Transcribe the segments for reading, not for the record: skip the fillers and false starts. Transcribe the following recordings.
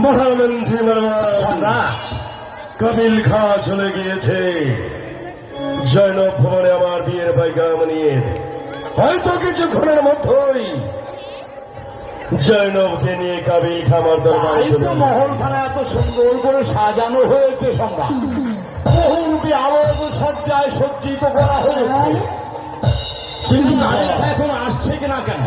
মহামন্ত্রী কাবিল খা চলে গিয়েছে জয়নব ভবনে আমার বিয়ের পাইকাম নিয়ে। হয়তো কিছুক্ষণের মধ্যেই জয়নবকে নিয়ে কাবিল খা আমার দরবারে চলে। মহলখানা এত সুন্দর করে সাজানো হয়েছে, সম্রাট বহুরূপী আলোক সজ্জায় সজ্জিত করা হয়েছে, কিন্তু এখন আসছে কিনা কেন?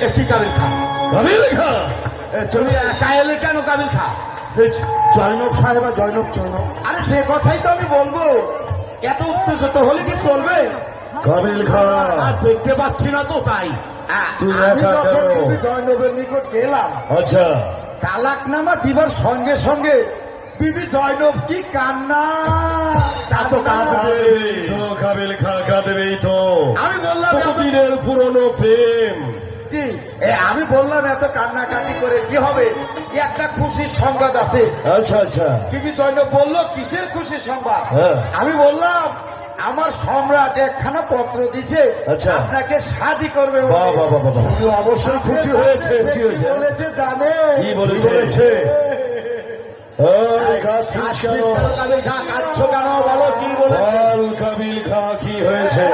একটি কাবিল খা। কাবিল খা, তুমি একা এলে কেন কাবিল খা? জয়নব সাহেব আর জয়নব জয়নব। আরে সে কথাই তো আমি বলবো, এত উত্তেজিত হলে কি চলবে? কাবিল খা, আর দেখতে পাচ্ছি না তো, তাই তুই আমি একা যখন কেন? বিবি জয়নবের নিকট গেলাম, আচ্ছা, তালাকনামা দিবার সঙ্গে সঙ্গে বিবি জয়নব কি কান্না, তা তো কাঁদবে। তো কাবিল খা কাঁদবেই তো। আমি বললাম কতদিনের পুরনো প্রেম। জি, আমি বললাম এত কান্নাকাটি করে কি হবে, একটা খুশির সংবাদ আছে। আচ্ছা আচ্ছা, বিবি জয়নব বলল কিসের খুশির সংবাদ? হ্যাঁ। আমি বললাম আমার সম্রাট একখানা পত্র দিছে, আচ্ছা। আপনাকে শাদি করবে বলে। বাহ বাহ বাহ বাহ। উনি অবশ্যই খুশি হয়েছে। খুশি হয়েছে। বলেছে জানে কি বলেছে? ওই কাঁদছিস কেন? কাবিল খা, কাঁদছো কেন? বলো কি বলেছে? বল কাবিল খা, কি হয়েছে?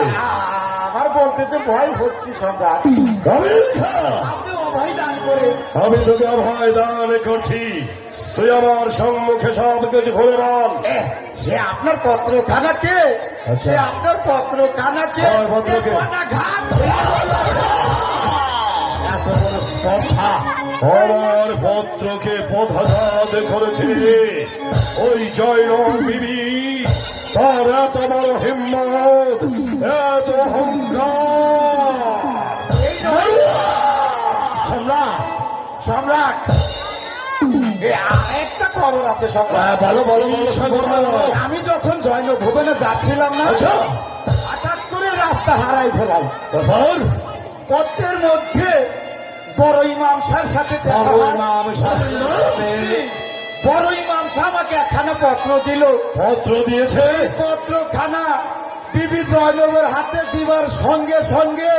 আমার বলতেছে ভয় হচ্ছে সম্রাট, কাবিল খা, আপনি অভয় দান করে। আমি তোকে অভয় দান করছি, তুই আমার সম্মুখে সব কিছু খুলে বল। সে আপনার পত্র খানা কে? আচ্ছা। সে আপনার পত্র খানা কে? হয়, পত্র কে? এত বড় কথা। আমার পত্রকে পদাঘাত করেছে ওই জয়নব বিবি। তার এত বড় হিম্মত, এত অহংকার। সম্রাট, সম্রাট, একটা খবর আছে সম্রাট। বলো বলো বলো সাগর। আমি যখন জয়নব ভবনে যাচ্ছিলাম না, আচ্ছা, হঠাৎ করে রাস্তা হারাই ফেলাই। তারপর পত্রের মধ্যে বড় ইমাম সাহেবের সাথে দেখা হয়। বড় ইমাম সাহেব আমাকে একখানা পত্র দিল। পত্র দিয়েছে। পত্রখানা বিবি জয়নবের হাতে দিবার সঙ্গে সঙ্গে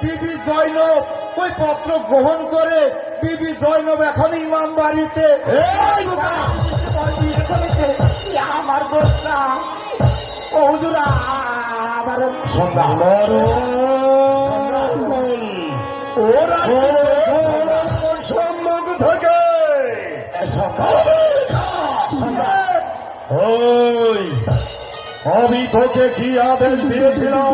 বিবি জয়নব ওই পত্র গ্রহণ করে বিবি জয়নব এখন ইমাম বাড়িতে। আমার দোষটা ও হুজুর, আমার ওরা সম্মুখ থেকে ওই আমি তোকে কি আদেশ দিয়েছিলাম?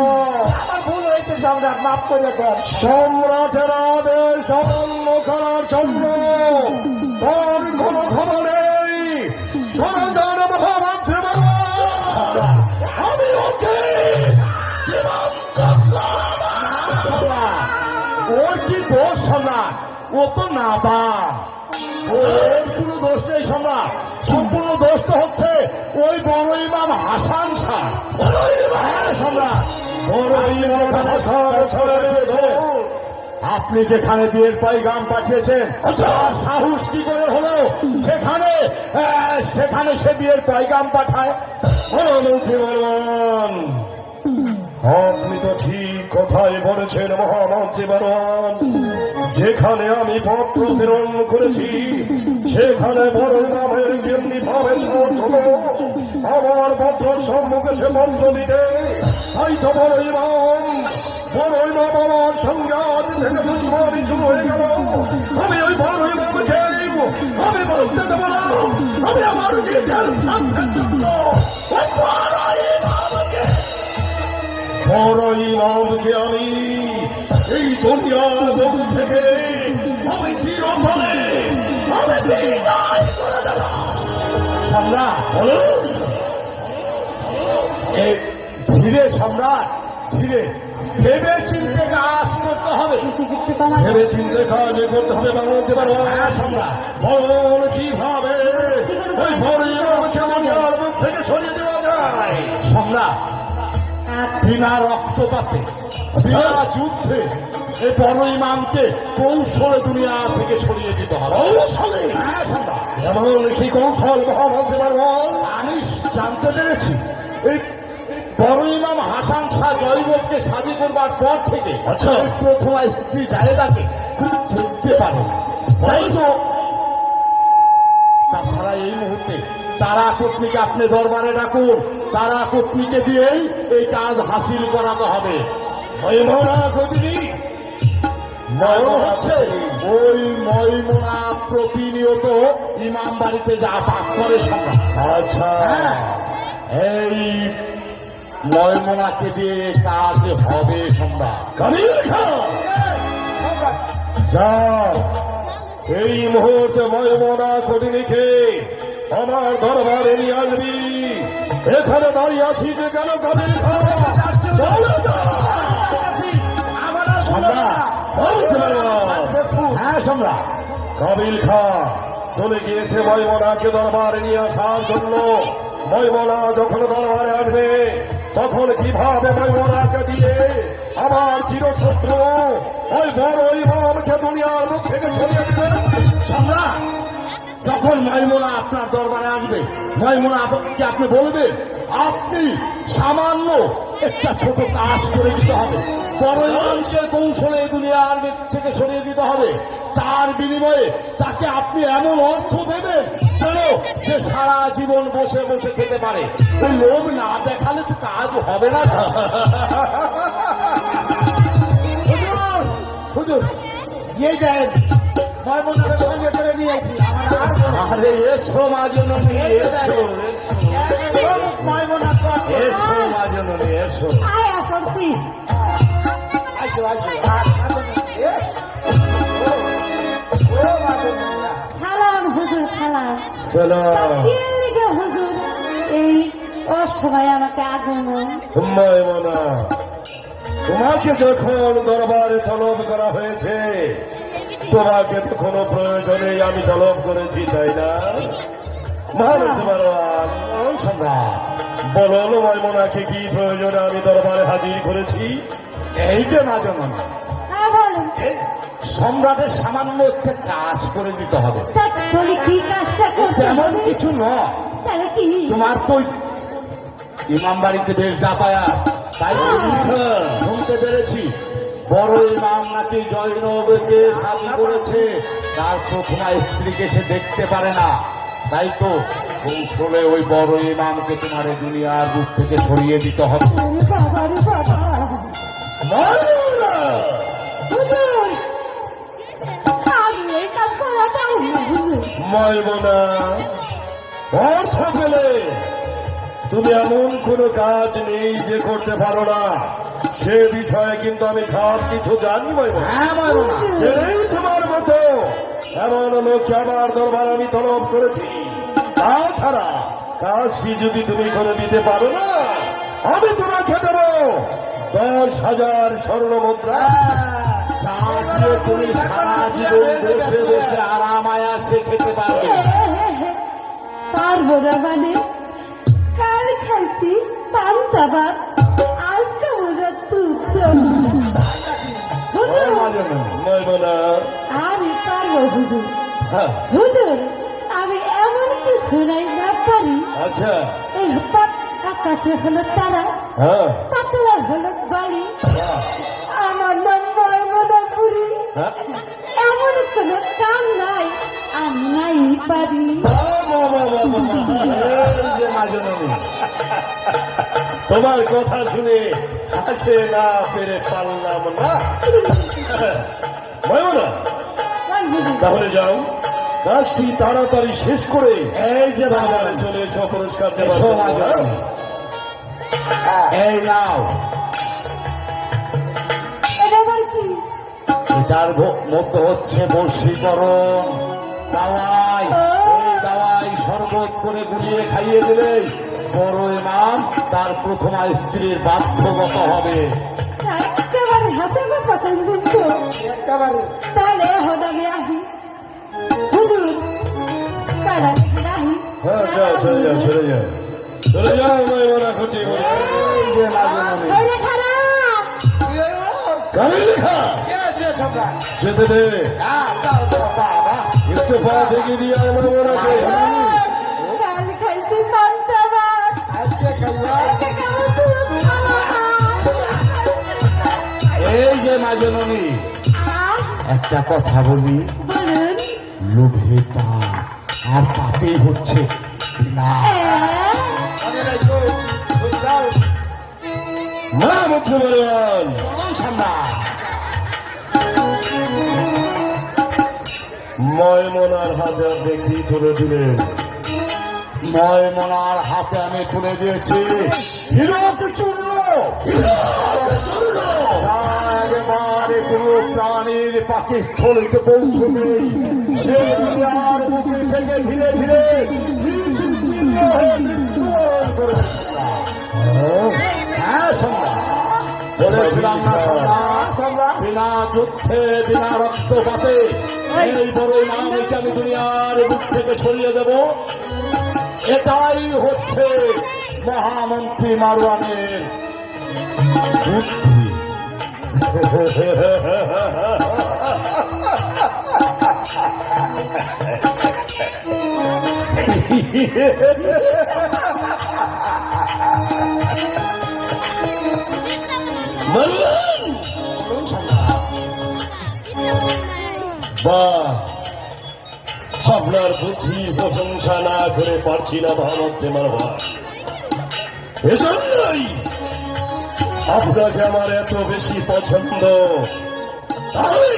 আমার ভুল হয়েছে সম্রাট, মাফ করে দেন। সম্রাটের আদেশ অমান্য করার জন্য তোর কোন খবর নেই। সরঞ্জাম মহামন্ত্রী আমি ওকে ওর কি দোষ সম্রাট? ও তো নাদান, ওর কোনো দোষ নেই সম্রাট। সম্পূর্ণ দোষ তো হচ্ছে ওই বড় ইমাম হাসান শাহ। সম্রাট, বড় ইমাম হাসান শাহের দোষ। আপনি যেখানে বিয়ের পাইগাম পাঠিয়েছেন, তার সাহস কি করে হলো সেখানে সেখানে সে বিয়ের পাইগাম পাঠায়? মহামন্ত্রী বলবান, আপনি তো ঠিক কথাই বলেছেন মহামন্ত্রী বলবান। যেখানে আমি পত্র প্রেরণ করেছি সেখানে বড় ইমামের যেমনি ভাবে আমার পত্র সম্মুখে সে পত্র দিতে, তাই তো বড় ইমাম আমার সঙ্গে আজ থেকে দুশ্মনী শুরু হয়ে গেল। আমি ওই বড় ইমামকে আমি বলতে দেবো না। আমি আমার নিজের বড় ইমামকে আমি এই দুনিয়ার মুখ থেকে আমি চিরতরে আমি বিদায় করে দেব। সম্রাট বলুন। ধীরে সম্রাট, ধীরে ভেবে চিন্তে কাজ করতে হবে। ভেবে চিন্তে কাজ করতে হবে বাংলাতে পারবো। সম্রাট, বলুন কিভাবে ওই বড় ইমামকে দুনিয়ার মুখ থেকে সরিয়ে দেওয়া যায়? সম্রাট, বিনা রক্তপাতে বিনা যুদ্ধে এই বড় ইমামকে কৌশলে দুনিয়া থেকে সরিয়ে দিতে হবে। কৌশলে? এমন কি কৌশল মহামন্ত্রী বলবেন? আমি জানতে পেরেছি এই বড় ইমাম হাসান শাহ জয়নবকে শাদী করবার পর থেকে আচ্ছা। ওই প্রথম স্ত্রী জাহেদাকে খুব ধরতে পারে না। তাই তো তাছাড়া এই মুহূর্তে তারা পত্নীকে আপনি দরবারে ডাকুন, তারা পত্নীকে দিয়েই এই কাজ হাসিল করাতে হবে। ময়মনা কদিনী ময়মন হচ্ছে ওই ময়মনা প্রতিনিয়ত ইমাম বাড়িতে যা পাঠ করে সম্রাট। আচ্ছা এই ময়মনাকে দিয়ে কাজ হবে সম্রাট। কামিল খা যা এই মুহূর্তে ময়মনা কদিনীকে আমার দরবারে নিয়ে আসবি। এখানে দাঁড়িয়ে আছি যে কেন কামিল খা চলে যা। হ্যাঁ সম্রাট। কাবিল খা চলে গিয়েছে ময়মনাকে দরবারে নিয়ে আসার জন্য। ময়মনা যখন দরবারে আসবে তখন কিভাবে ময়মনাকে দিয়ে আমার চিরশত্রু ওই বড় ইমামকে দুনিয়ার মুখ থেকে সরিয়ে দিবে। সম্রাট যখন ময়মনা আপনার দরবারে আসবে, ময়মনা আপনাকে আপনি বলবেন আপনি সামান্য একটা ছোট কাজ করে দিতে হবে, বড় ইমামকে কৌশলে এই দুনিয়ার মুখ থেকে সরিয়ে দিতে হবে। তার বিনিময়ে তাকে আপনি এমন অর্থ দেবেন যেন সে সারা জীবন বসে বসে খেতে পারে। ওই লোভ না দেখালে তো কাজ হবে না। হুজুর, হুজুর এই দেন ময়মনাকে সঙ্গে করে নিয়েছি। আরে এসো মা জননী, এসো ময়মনা, এসো মা জননী, এসো। আয়া করছি আসো আসো। সালাম হুজুর, সালাম। সালাম কি লিখে হুজুর এই অসময় আমাকে আগমন? ময়মনা, তোমাকে যখন দরবারে তলব করা হয়েছে তোমাকে তো কোনো প্রয়োজনে আমি তলব করেছি, তাই না? মহারাজ মারওয়ান সম্রাট বলো ময়মনাকে কি প্রয়োজনে আমি দরবারে হাজির করেছি? এই যে মা জননী, হ্যাঁ বলুন। এই সম্রাটের সামান্য একটা কাজ করে দিতে হবে। তা বলি কি কাজটা করতে তেমন হবে? কিছু নয়, তাহলে কি? তোমার তো ইমাম বাড়িতে বেশ ডাপায়া, তাই শুনতে পেরেছি বড় ইমাম নাকি জয়নবকে শাদী করেছে, তার প্রথমা স্ত্রীকে সে দেখতে পারে না। তাই তো কৌশলে ওই বড় ইমামকে তোমার এই দুনিয়ার বুক থেকে সরিয়ে দিতে হবে। ওরে বাবা রে বাবা, ময়মনা, হুজুর আমি এই কাজ করা পারি না হুজুর। ময়মনা, অর্থ পেলে তুমি এমন কোনো কাজ নেই যে করতে পারো না, সে বিষয়ে কিন্তু আমি সব কিছু জানি। ময়মনা, হ্যাঁ ময়মনা, এই তোমার মতো এমন লোককে আমার দরবার আমি তলব করেছি। তাছাড়া কাজটি যদি তুমি করে দিতে পারো না আমি তোমাকে দেব 10,000 স্বর্ণ মুদ্রা। যা দিয়ে তুমি সারা জীবন বসে বসে আরামায় আসে খেতে পারবে। পারবো না মানে? কাল খাইছি পান্তা ভাত, আজকে বোঝা তুই হুজুর। ময়মনা, আমি পারবো হুজুর। হ্যাঁ, হুজুর আমি এমন কিছু নাই না পারি। আচ্ছা, এই আকাশে হলো তারা, হ্যাঁ, পাতলা হলো বাড়ি, আমার নাম ময়মনাপুরি। হ্যাঁ। এমন কোনো কাম নাই আমি নাই পারি। এই যে মা জননী, তোমার কথা শুনে হাসে না পেরে পারলাম না। ময়মনা, ওই হুজুর, তাহলে যাও, কাজটি তাড়াতাড়ি শেষ করে এই যে মা বাজারে জননী, চলে এসো পুরস্কার দেওয়ার এসো মা জন্য। জননী। এই নাও, এটা আবার কি? এটার মধ্যে হচ্ছে বশীকরণ দাওয়াই। এই দাওয়াই শরবত করে গুলিয়ে খাইয়ে দিলে বড় ইমাম তার প্রথমা স্ত্রীর বাধ্যগত হবে। একেবারে হাতে কথা শুনতো একেবারে তাহলে এখন আমি আহি হুজুর, তারা রাহি। হ্যাঁ, যাও, চলে যাও, চলে যাও, চলে যাও। ময়মনা খুঁটি বলে এই যে মা জননী, ওরে খারাপ গালি লেখা যেতে দে, ইস্তফা থেকে দিয়ে ময়মনাকে। কাল খাইছি পান্তা ভাত, আজকে খাবো না জননী, আহ, একটা কথা বলি, বলুন। লোভে পাপ আর পাপেই হচ্ছে না। মা মন্ত্রী বলুন ময়মনার হাতে দেখি তুলে দিলেন। ময়মনার হাতে আমি তুলে দিয়েছি হিরোকে চূর্ণ, একেবারে কোন প্রাণীর পাকিস্থলিতে পৌঁছবে, সে দুনিয়ার মুখে থেকে ধীরে ধীরে নিশ্চিহ্ন হয়ে মৃত্যুবরণ করে। হ্যাঁ সম্রাট, বলেছিলাম না সম্রাট, বিনা যুদ্ধে বিনা রক্তপাতে এই বড়ই মামকে আমি দুনিয়ার বুক থেকে সরিয়ে দেব। এটাই হচ্ছে মহামন্ত্রী মারওয়ানের বুদ্ধি। বলুন বাহ, আপনার বুদ্ধির প্রশংসা না করে পারছি না মহামন্ত্রী মারওয়ান। এজন্যই আপনাকে আমার এত বেশি পছন্দ। তাহলে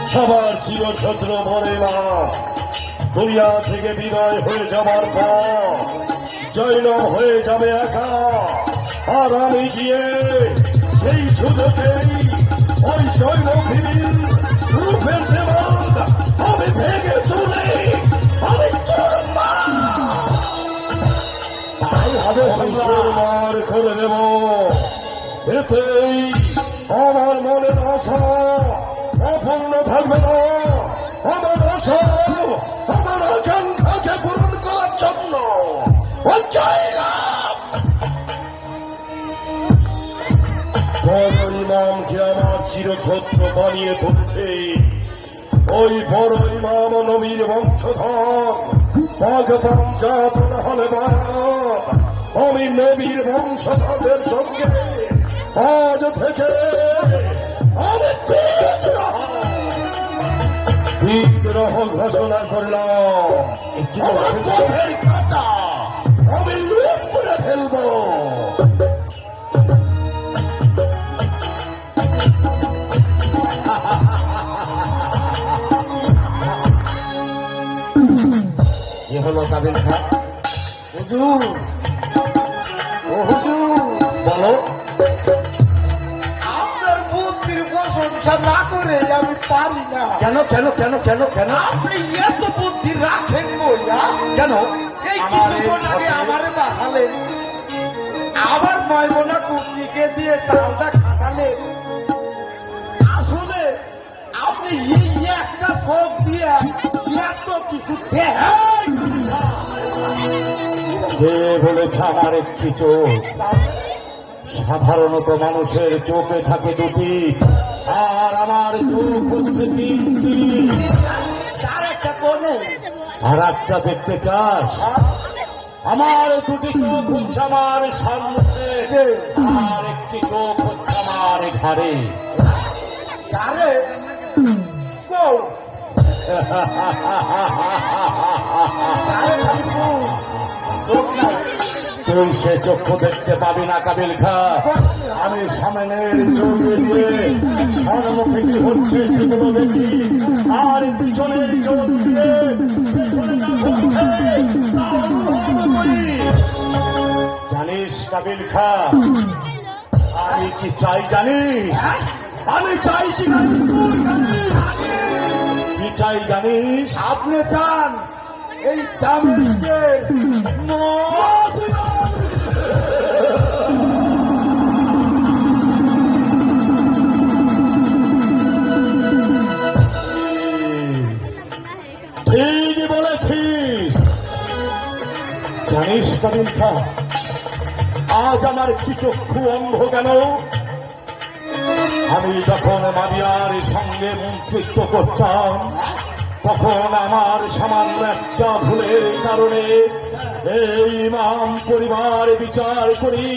সবার চিরশত্রু বলে মা দুনিয়া থেকে বিদায় হয়ে যাবার পর জৈনব হয়ে যাবে একা, আর আমি গিয়ে সেই সুযোগেই ওই জৈনভীর রূপের দেওয়াল আমি ভেঙে চলে আমি তাই হবে সম্রাট। চুরমার করে দেব। এতেই আমার মনের আশা অপূর্ণ থাকবে না। আমার আশা আমার আকাঙ্ক্ষাকে পূরণ করার জন্য ওই জয়রাম বড় ইমামকে আমার চিরছত্র বানিয়ে তুলছে। ওই বড় ইমাম নবীর বংশধর ভগবান জাত না হলে বাপ, আমি নবীর বংশধরদের সঙ্গে আজ থেকে আমি বিদ্রোহ ঘোষণা করলাম। আমার চোখের কাঁটা আমি লুপ করে ফেলবো। এ হলো কাবিল খা। হুজুর, ও হুজুর, বলো। আপনার বুদ্ধির প্রশংসা না করে আমি পারি না। কেন কেন কেন কেন কেন আপনি এত বুদ্ধি রাখেন বইয়া কেন? এই আমার এই কিছুক্ষণ আগে ছোট- আমারে বাঁচালেন, আবার ময়মনা কুটনিকে দিয়ে চালটা খাটালেন। আসলে আপনি এই একটা চোখ দিয়ে এত কিছু দেখেন। কে বলেছে আমার একটি চোখ? সাধারণত মানুষের চোখে থাকে দুটি, আর আমার চোখ হচ্ছে তিনটি। তার একটা কোনো আর একটা দেখতে চাস? আমার দুটি চোখ হচ্ছে আমার সামনে, আর একটি চোখ হচ্ছে আমার ঘাড়ে। তারে কও তারে খালি চোখ নাই। তুই সে চক্ষু দেখতে পাবি না কাবিল খা। আমি সামনের চোখে দিয়ে সম্মুখে কি হচ্ছে সেগুলো দেখি, আর পিছনের চোখ দিয়ে পেছনে যা ঘটছে তা অনুভব করি। জানিস কাবিল খা, আমি কি চাই জানিস? আমি চাই কি জানিস? তুই জানিস? কি চাই জানিস? আপনি চান এই দামিনীদের ঠিকই বলেছিস। জানিস কাবিল খা, আজ আমার কি চক্ষু অন্ধ কেন? আমি যখন মারিয়ার সঙ্গে মন্ত্রিত্ব করতাম, তখন আমার সামান্য একটা ভুলের কারণে এই ইমাম পরিবার বিচার করি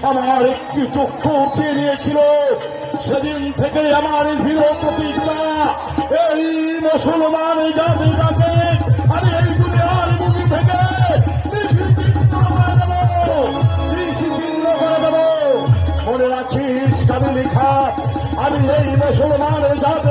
আমার একটি চক্ষু উঠিয়ে নিয়েছিল, সেদিন থেকে আমার দৃঢ় প্রতিজ্ঞা এই মুসলমান জাতিটাকে আমি এই দুনিয়ার বুকি থেকে নিশ্চিহ্ন করে দেব। মনে রাখিস কাবিলিখা, আমি এই মুসলমান জাতি